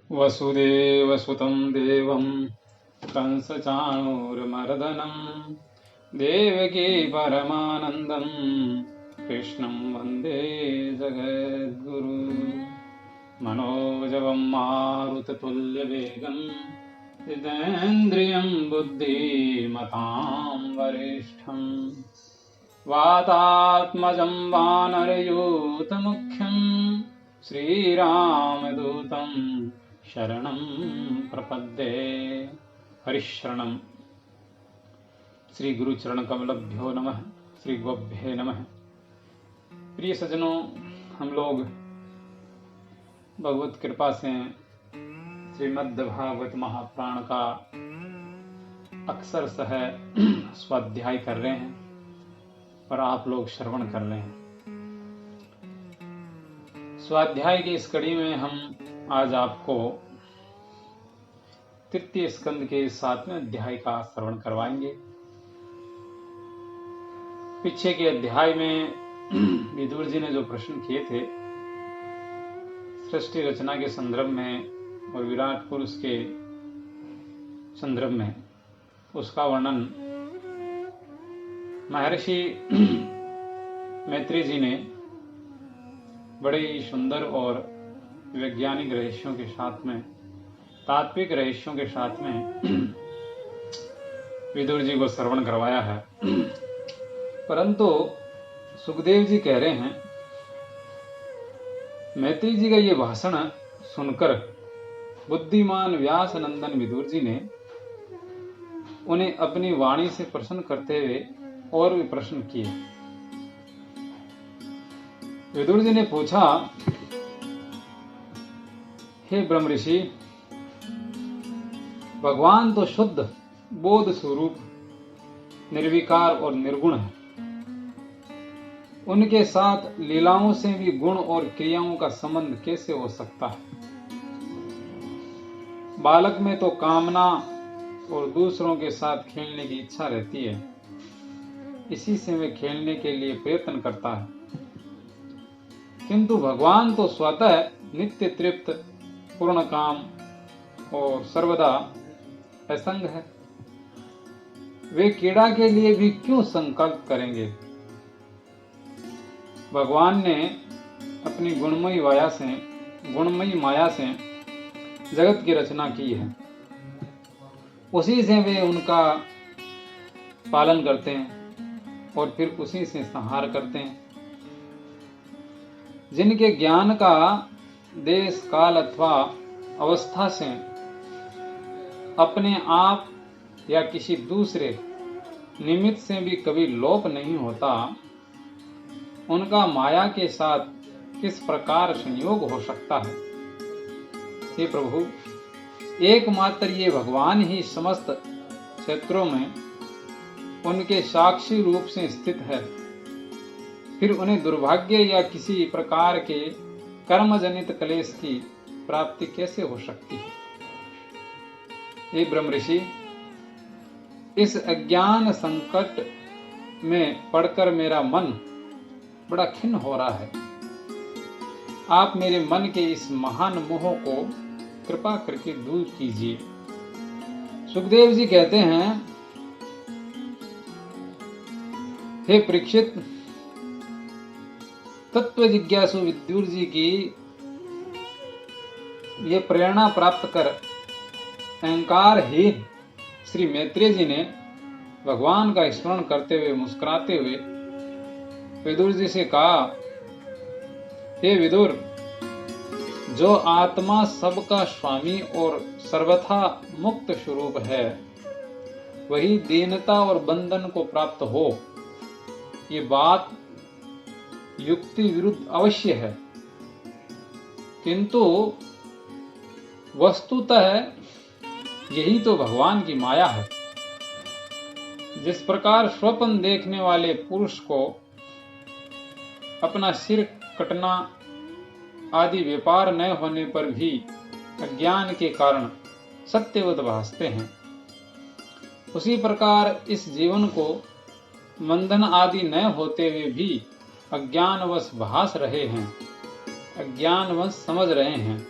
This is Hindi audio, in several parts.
वसुदेवसुतं देवं कंसचाणूरमर्दनं देवकी परमानन्दं कृष्णं वन्दे जगद्गुरु। मनोजवं मारुततुल्यवेगं जितेन्द्रियं बुद्धिमतां वरिष्ठं वातात्मजं वानरयूतमुख्यं श्रीरामदूतं शरणं प्रपद्ये। हरिशरणं। श्री गुरु चरण कमलभ्यो नमः, श्री गोभ्ये नमः। प्रिय सज्जनों, हम लोग भगवत कृपा से श्रीमद् भागवत महापुराण का अक्सर सह स्वाध्याय कर रहे हैं और आप लोग श्रवण कर रहे हैं। स्वाध्याय की इस कड़ी में हम आज आपको तृतीय स्कंद के 7वें अध्याय का श्रवण करवाएंगे। पीछे के अध्याय में विदुर जी ने जो प्रश्न किए थे सृष्टि रचना के संदर्भ में और विराट पुरुष के संदर्भ में, उसका वर्णन महर्षि मैत्री जी ने बड़े ही सुंदर और वैज्ञानिक रहस्यों के साथ में, तात्विक रहस्यों के साथ में विदुर जी को श्रवण करवाया है। परंतु सुखदेव जी कह रहे हैं, मैत्री जी का ये भाषण सुनकर बुद्धिमान व्यास नंदन विदुर जी ने उन्हें अपनी वाणी से प्रसन्न करते हुए और भी प्रश्न किए। विदुर जी ने पूछा, हे ब्रह्म ऋषि, भगवान तो शुद्ध बोध स्वरूप निर्विकार और निर्गुण है। उनके साथ लीलाओं से भी गुण और क्रियाओं का संबंध कैसे हो सकता है? बालक में तो कामना और दूसरों के साथ खेलने की इच्छा रहती है, इसी से वे खेलने के लिए प्रयत्न करता है। किंतु भगवान तो स्वतः नित्य तृप्त, पूर्ण काम और सर्वदा असंग है। वे क्रीड़ा के लिए भी क्यों संकल्प करेंगे? भगवान ने अपनी गुणमयी माया से जगत की रचना की है, उसी से वे उनका पालन करते हैं और फिर उसी से संहार करते हैं। जिनके ज्ञान का देश काल अथवा अवस्था से अपने आप या किसी दूसरे निमित्त से भी कभी लोप नहीं होता, उनका माया के साथ किस प्रकार संयोग हो सकता है? हे प्रभु, एकमात्र ये भगवान ही समस्त क्षेत्रों में उनके साक्षी रूप से स्थित है, फिर उन्हें दुर्भाग्य या किसी प्रकार के कर्मजनित क्लेश की प्राप्ति कैसे हो सकती है? हे ब्रह्म ऋषि, इस अज्ञान संकट में पड़कर मेरा मन बड़ा खिन्न हो रहा है। आप मेरे मन के इस महान मोह को कृपा करके दूर कीजिए। सुखदेव जी कहते हैं, हे परीक्षित, तत्व जिज्ञासु विदुर जी की ये प्रेरणा प्राप्त कर अहंकारहीन श्री मैत्रेय जी ने भगवान का स्मरण करते हुए मुस्कुराते हुए विदुर जी से कहा, हे विदुर, जो आत्मा सबका स्वामी और सर्वथा मुक्त स्वरूप है, वही दीनता और बंधन को प्राप्त हो। ये बात युक्ति विरुद्ध अवश्य है, किंतु वस्तुतः यही तो भगवान की माया है। जिस प्रकार स्वप्न देखने वाले पुरुष को अपना सिर कटना आदि व्यापार न होने पर भी अज्ञान के कारण सत्यवत भासते हैं, उसी प्रकार इस जीवन को बंधन आदि न होते हुए भी अज्ञानवश भास रहे हैं, अज्ञानवश समझ रहे हैं।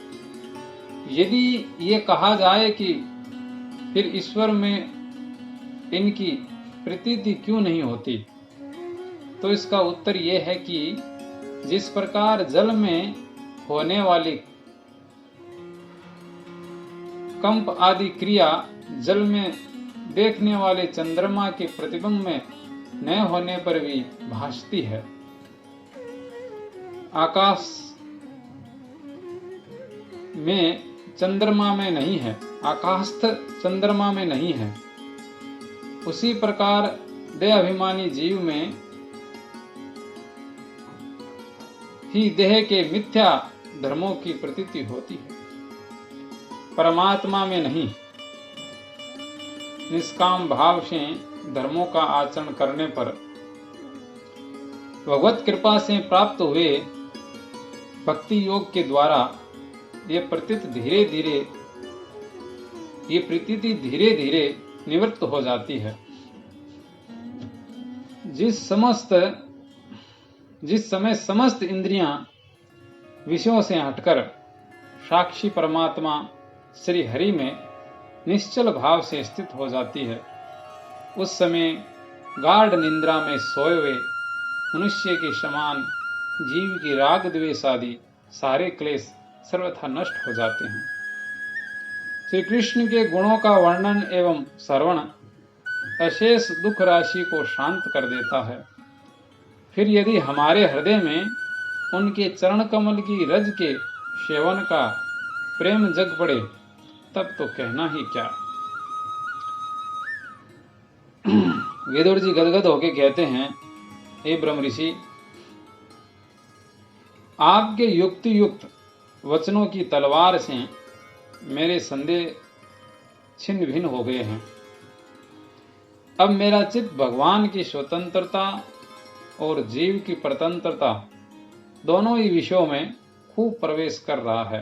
यदि ये कहा जाए कि फिर ईश्वर में इनकी प्रतीति क्यों नहीं होती, तो इसका उत्तर ये है कि जिस प्रकार जल में होने वाली कंप आदि क्रिया जल में देखने वाले चंद्रमा के प्रतिबिंब में न होने पर भी भासती है, आकाश में चंद्रमा में नहीं है, आकाशस्थ चंद्रमा में नहीं है, उसी प्रकार देह अभिमानी जीव में ही देह के मिथ्या धर्मों की प्रतीति होती है, परमात्मा में नहीं। निष्काम भाव से धर्मों का आचरण करने पर भगवत कृपा से प्राप्त हुए भक्ति योग के द्वारा ये प्रतीति धीरे धीरे निवृत्त हो जाती है। जिस समय समस्त इंद्रियां विषयों से हटकर साक्षी परमात्मा श्री हरि में निश्चल भाव से स्थित हो जाती है, उस समय गाढ़ निद्रा में सोए हुए मनुष्य के समान जीव की राग द्वेष आदि सारे क्लेश सर्वथा नष्ट हो जाते हैं। श्री कृष्ण के गुणों का वर्णन एवं श्रवण अशेष दुख राशि को शांत कर देता है। फिर यदि हमारे हृदय में उनके चरण कमल की रज के सेवन का प्रेम जग पड़े, तब तो कहना ही क्या। वेदुर जी गदगद होके कहते हैं, हे ब्रह्म ऋषि, आपके युक्ति युक्त वचनों की तलवार से मेरे संदेह छिन्न भिन्न हो गए हैं। अब मेरा चित्त भगवान की स्वतंत्रता और जीव की परतंत्रता दोनों ही विषयों में खूब प्रवेश कर रहा है।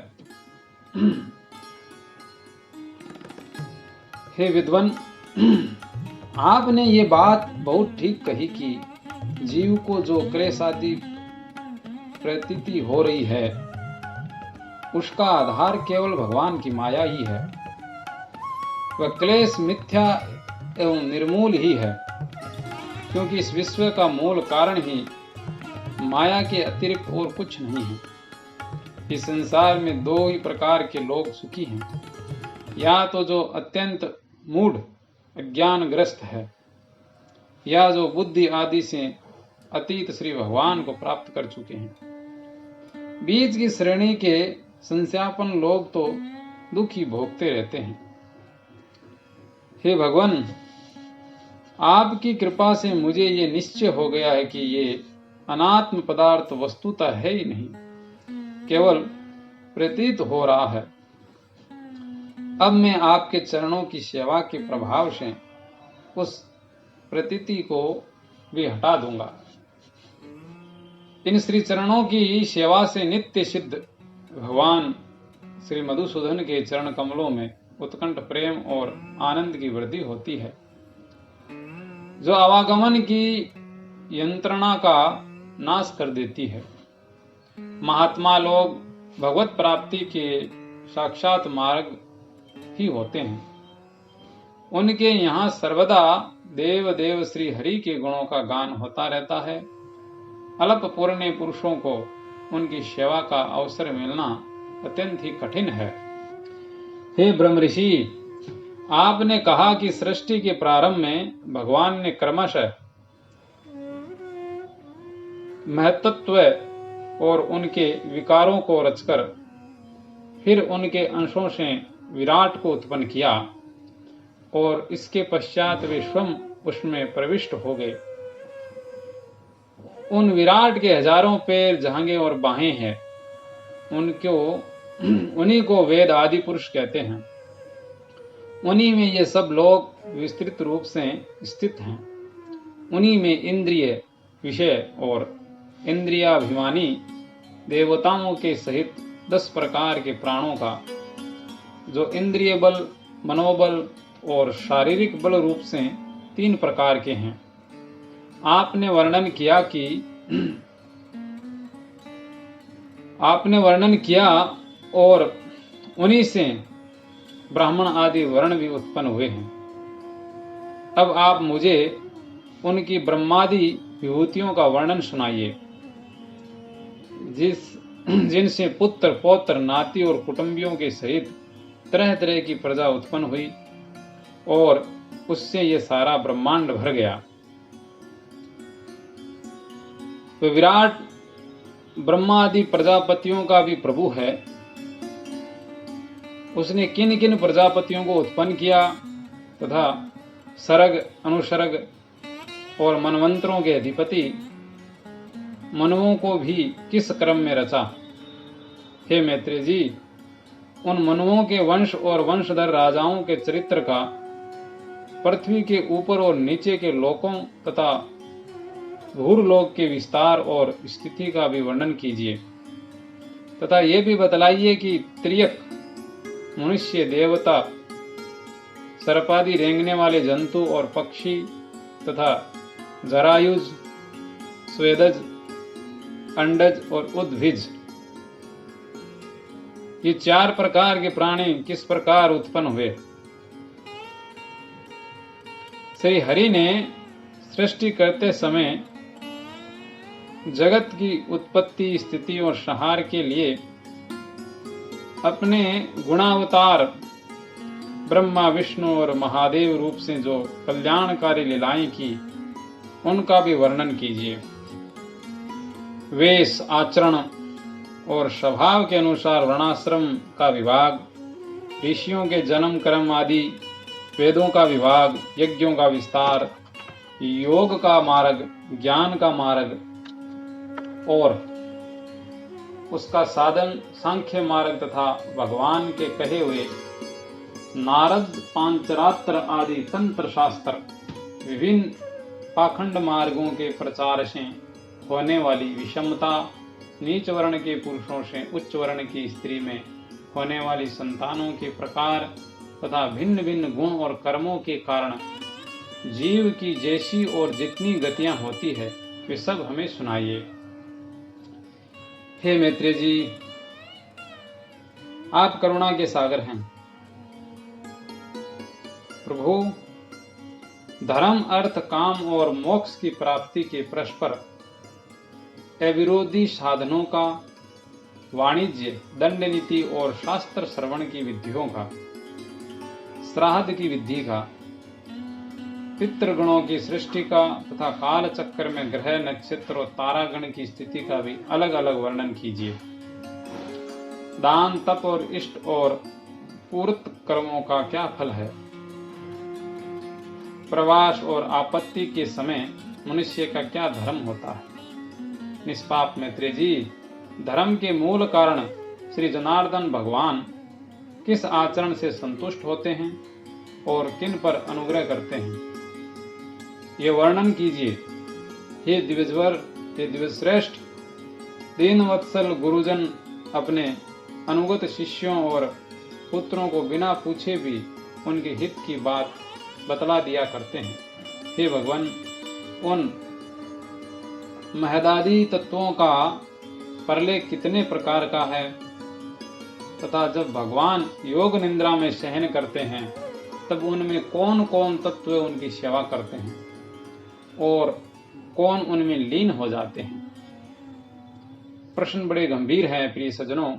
हे विद्वान, आपने ये बात बहुत ठीक कही कि जीव को जो क्लेश आदि प्रतीति हो रही है, उसका आधार केवल भगवान की माया ही है। वह क्लेश मिथ्या एवं निर्मूल ही है, क्योंकि इस विश्व का मूल कारण ही माया के अतिरिक्त और कुछ नहीं है। इस संसार में दो ही प्रकार के लोग सुखी हैं, या तो जो अत्यंत मूढ़ अज्ञानग्रस्त है, या जो बुद्धि आदि से अतीत श्री भगवान को प्राप्त कर चुके हैं। बीच की श्रेणी के संस्यापन लोग तो दुखी भोगते रहते हैं। हे भगवान, आपकी कृपा से मुझे ये निश्चय हो गया है कि ये अनात्म पदार्थ वस्तुतः है ही नहीं, केवल प्रतीत हो रहा है। अब मैं आपके चरणों की सेवा के प्रभाव से उस प्रतीति को भी हटा दूंगा। इन श्री चरणों की सेवा से नित्य सिद्ध भगवान श्री मधुसूदन के चरण कमलों में उत्कंठ प्रेम और आनंद की वृद्धि होती है, जो आवागमन की यंत्रणा का नाश कर देती है। महात्मा लोग भगवत प्राप्ति के साक्षात मार्ग ही होते हैं। उनके यहाँ सर्वदा देव देव श्री हरि के गुणों का गान होता रहता है। अल्प पुण्य पुरुषों को उनकी सेवा का अवसर मिलना अत्यंत ही कठिन है। हे ब्रह्म ऋषि, आपने कहा कि सृष्टि के प्रारंभ में भगवान ने क्रमशः महत्त्व और उनके विकारों को रचकर फिर उनके अंशों से विराट को उत्पन्न किया, और इसके पश्चात वे स्वयं उसमें प्रविष्ट हो गए। उन विराट के हजारों पैर, जांघें और बाहें हैं। उन्हीं को वेद आदि पुरुष कहते हैं। उन्हीं में ये सब लोग विस्तृत रूप से स्थित हैं। उन्हीं में इंद्रिय विषय और इंद्रियाभिमानी देवताओं के सहित 10 प्रकार के प्राणों का, जो इंद्रिय बल, मनोबल और शारीरिक बल रूप से 3 प्रकार के हैं, आपने वर्णन किया और उन्हीं से ब्राह्मण आदि वर्ण भी उत्पन्न हुए हैं। अब आप मुझे उनकी ब्रह्मादि विभूतियों का वर्णन सुनाइए, जिनसे पुत्र पौत्र नाती और कुटुंबियों के सहित तरह तरह की प्रजा उत्पन्न हुई और उससे ये सारा ब्रह्मांड भर गया। तो विराट ब्रह्मा आदि प्रजापतियों का भी प्रभु है। उसने किन किन प्रजापतियों को उत्पन्न किया तथा सर्ग अनुसर्ग और मनवंतरों के अधिपति मनुओं को भी किस क्रम में रचा। हे मैत्रेय जी, उन मनुओं के वंश और वंशधर राजाओं के चरित्र का पृथ्वी के ऊपर और नीचे के लोकों तथा भूरलोक के विस्तार और स्थिति का भी वर्णन कीजिए तथा ये भी बतलाइए कि त्रियक मनुष्य देवता सर्पादि रेंगने वाले जंतु और पक्षी तथा जरायुज स्वेदज अंडज और उद्भिज ये 4 प्रकार के प्राणी किस प्रकार उत्पन्न हुए। श्री हरि ने सृष्टि करते समय जगत की उत्पत्ति स्थिति और संहार के लिए अपने गुणावतार ब्रह्मा विष्णु और महादेव रूप से जो कल्याणकारी लीलाएं की उनका भी वर्णन कीजिए। वेश आचरण और स्वभाव के अनुसार वर्णाश्रम का विभाग, ऋषियों के जन्म कर्म आदि, वेदों का विभाग, यज्ञों का विस्तार, योग का मार्ग, ज्ञान का मार्ग और उसका साधन सांख्य मार्ग तथा भगवान के कहे हुए नारद पांचरात्र आदि तंत्र शास्त्र, विभिन्न पाखंड मार्गों के प्रचार से होने वाली विषमता, नीच वर्ण के पुरुषों से उच्च वर्ण की स्त्री में होने वाली संतानों के प्रकार तथा भिन्न भिन्न गुण और कर्मों के कारण जीव की जैसी और जितनी गतियां होती है वे सब हमें सुनाइए। हे मैत्रेय जी, आप करुणा के सागर हैं। प्रभु, धर्म अर्थ काम और मोक्ष की प्राप्ति के परस्पर अविरोधी साधनों का, वाणिज्य, दंड नीति और शास्त्र श्रवण की विधियों का, श्राद्ध की विधि का, पितृगणों की सृष्टि का तथा काल चक्र में ग्रह नक्षत्र और तारागण की स्थिति का भी अलग अलग वर्णन कीजिए। दान तप और इष्ट और पूर्त कर्मों का क्या फल है। प्रवास और आपत्ति के समय मनुष्य का क्या धर्म होता है। निष्पाप मैत्रेय जी, धर्म के मूल कारण श्री जनार्दन भगवान किस आचरण से संतुष्ट होते हैं और किन पर अनुग्रह करते हैं, ये वर्णन कीजिए। हे दिव्यज्वर, हे दिव्यश्रेष्ठ, दीनवत्सल गुरुजन अपने अनुगत शिष्यों और पुत्रों को बिना पूछे भी उनके हित की बात बतला दिया करते हैं। हे भगवान, उन महदादि तत्वों का परले कितने प्रकार का है तथा जब भगवान योग निद्रा में शयन करते हैं तब उनमें कौन कौन तत्व उनकी सेवा करते हैं और कौन उनमें लीन हो जाते हैं। प्रश्न बड़े गंभीर हैं प्रिय सज्जनों,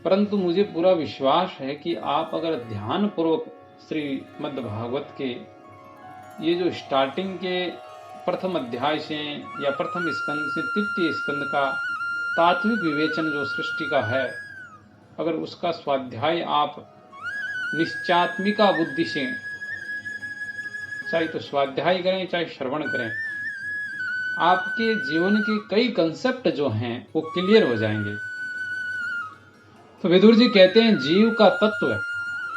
परंतु मुझे पूरा विश्वास है कि आप अगर ध्यान पूर्वक श्रीमद् भागवत के ये जो स्टार्टिंग के प्रथम अध्याय से या प्रथम स्कंद से तृतीय स्कंद का तात्विक विवेचन जो सृष्टि का है, अगर उसका स्वाध्याय आप निश्चात्मिका बुद्धि से चाहे तो स्वाध्याय करें चाहे श्रवण करें, आपके जीवन के कई कंसेप्ट जो हैं वो क्लियर हो जाएंगे। तो विदुर जी कहते हैं, जीव का तत्व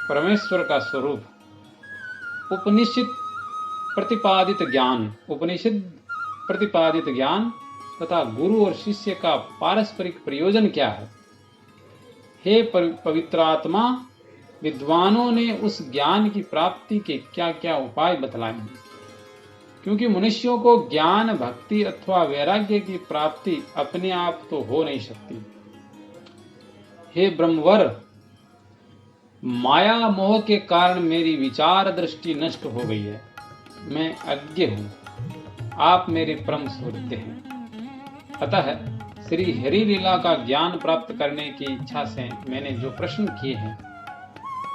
परमेश्वर का स्वरूप, उपनिषद प्रतिपादित ज्ञान तथा गुरु और शिष्य का पारस्परिक प्रयोजन क्या है। हे पवित्रात्मा, विद्वानों ने उस ज्ञान की प्राप्ति के क्या क्या उपाय बतलाए हैं, क्योंकि मनुष्यों को ज्ञान भक्ति अथवा वैराग्य की प्राप्ति अपने आप तो हो नहीं सकती। हे ब्रह्मवर, माया मोह के कारण मेरी विचार दृष्टि नष्ट हो गई है। मैं अज्ञ हूँ, आप मेरे परम सुहृद हैं। अतः श्री हरि लीला का ज्ञान प्राप्त करने की इच्छा से मैंने जो प्रश्न किए हैं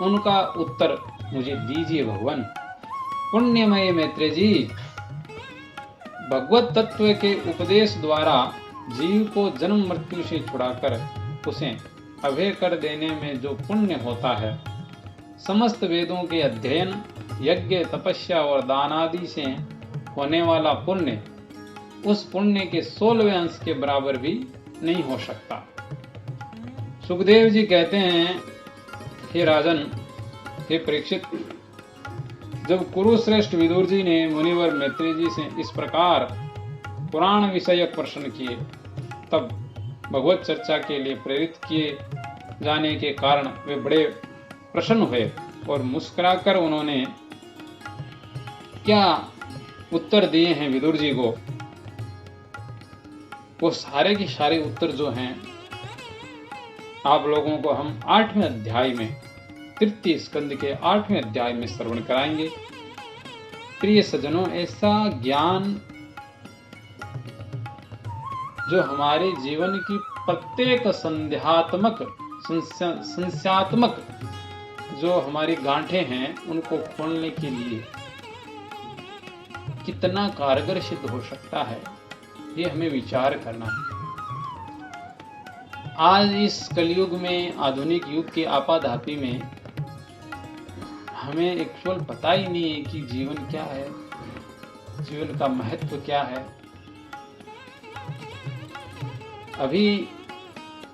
उनका उत्तर मुझे दीजिए भगवान। पुण्यमय मैत्रेय जी, भगवत तत्व के उपदेश द्वारा जीव को जन्म मृत्यु से छुड़ाकर उसे अभय कर देने में जो पुण्य होता है, समस्त वेदों के अध्ययन, यज्ञ, तपस्या और दान आदि से होने वाला पुण्य उस पुण्य के 16वें अंश के बराबर भी नहीं हो सकता। सुखदेव जी कहते हैं, हे राजन, हे परीक्षित, जब कुरुश्रेष्ठ विदुर जी ने मुनिवर मैत्रेय जी से इस प्रकार पुराण विषयक प्रश्न किए, तब भगवत चर्चा के लिए प्रेरित किए जाने के कारण वे बड़े प्रसन्न हुए और मुस्कुराकर उन्होंने क्या उत्तर दिए हैं विदुर जी को, वो सारे के सारे उत्तर जो हैं आप लोगों को हम 8वें अध्याय में, तृतीय स्कंद के 8वें अध्याय में श्रवण कराएंगे। प्रिय सज्जनों, ऐसा ज्ञान जो हमारे जीवन की प्रत्येक संध्यात्मक जो हमारी गांठें हैं उनको खोलने के लिए कितना कारगर सिद्ध हो सकता है, ये हमें विचार करना है। आज इस कलयुग में, आधुनिक युग के आपाधापी में हमें एक्चुअल पता ही नहीं है कि जीवन क्या है, जीवन का महत्व क्या है। अभी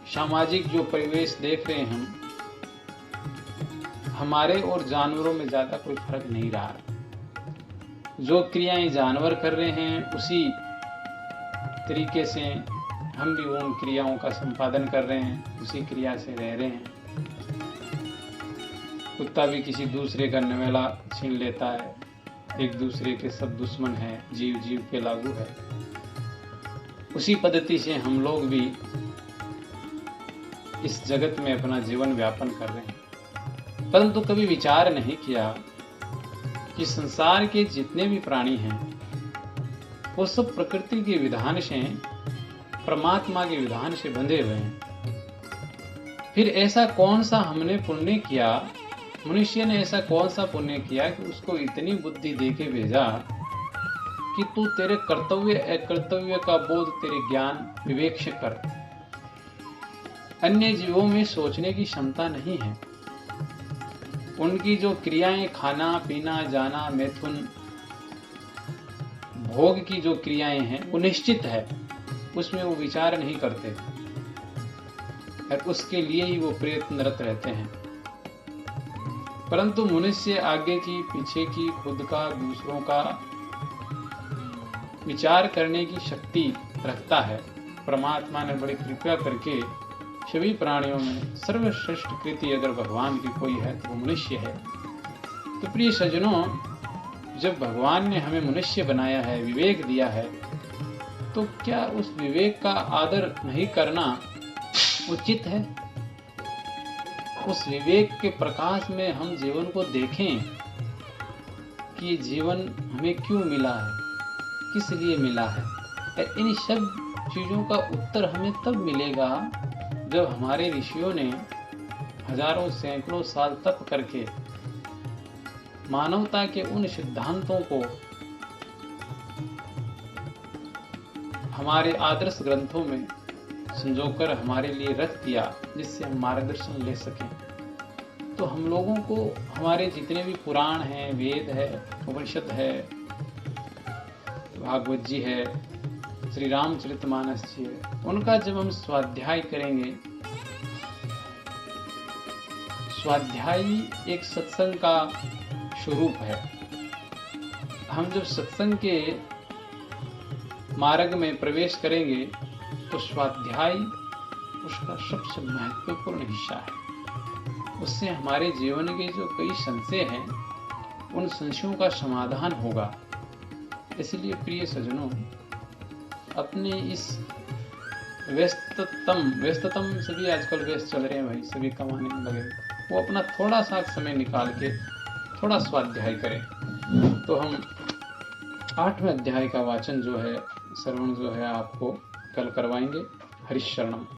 सामाजिक जो परिवेश देख रहे हैं हम, हमारे और जानवरों में ज्यादा कोई फर्क नहीं रहा। जो क्रियाएं जानवर कर रहे हैं उसी तरीके से हम भी उन क्रियाओं का संपादन कर रहे हैं, उसी क्रिया से रह रहे हैं। कुत्ता भी किसी दूसरे का नवेला छीन लेता है, एक दूसरे के सब दुश्मन है, जीव जीव पे लागू है। उसी पद्धति से हम लोग भी इस जगत में अपना जीवन व्यापन कर रहे हैं, परंतु कभी विचार नहीं किया कि संसार के जितने भी प्राणी हैं वो सब प्रकृति के विधान से, परमात्मा के विधान से बंधे हुए हैं। फिर ऐसा कौन सा हमने पुण्य किया, मनुष्य ने ऐसा कौन सा पुण्य किया कि उसको इतनी बुद्धि देके भेजा कि तू तेरे कर्तव्य अकर्तव्य का बोध, तेरे ज्ञान विवेक से कर। अन्य जीवों में सोचने की क्षमता नहीं है। उनकी जो क्रियाएं, खाना पीना, जाना, मैथुन, भोग की जो क्रियाएं हैं वो निश्चित है, उसमें वो विचार नहीं करते और उसके लिए ही वो प्रयत्नरत रहते हैं। परंतु मनुष्य आगे की, पीछे की, खुद का, दूसरों का विचार करने की शक्ति रखता है। परमात्मा ने बड़ी कृपया करके सभी प्राणियों में सर्वश्रेष्ठ कृति अगर भगवान की कोई है तो वो मनुष्य है। तो प्रिय सज्जनों, जब भगवान ने हमें मनुष्य बनाया है, विवेक दिया है, तो क्या उस विवेक का आदर नहीं करना उचित है? उस विवेक के प्रकाश में हम जीवन को देखें कि जीवन हमें क्यों मिला है, किस लिए मिला है। इन सब चीजों का उत्तर हमें तब मिलेगा जब हमारे ऋषियों ने हजारों सैकड़ों साल तप करके मानवता के उन सिद्धांतों को हमारे आदर्श ग्रंथों में संजोकर हमारे लिए रख दिया, जिससे हम मार्गदर्शन ले सकें। तो हम लोगों को हमारे जितने भी पुराण हैं, वेद है, उपनिषद है, भागवत जी है, श्री रामचरितमानस जी है, उनका जब हम स्वाध्याय करेंगे, स्वाध्याय एक सत्संग का स्वरूप है। हम जब सत्संग के मार्ग में प्रवेश करेंगे तो स्वाध्याय उसका सबसे महत्वपूर्ण हिस्सा है। उससे हमारे जीवन के जो कई संशय हैं उन संशयों का समाधान होगा। इसलिए प्रिय सज्जनों, अपने इस व्यस्ततम सभी आजकल व्यस्त चल रहे हैं भाई, सभी कमाने में लगे। वो अपना थोड़ा सा समय निकाल के थोड़ा स्वाध्याय करें। तो हम 8वें अध्याय का वाचन जो है, श्रवण जो है आपको कल करवाएंगे। हरिशरणम।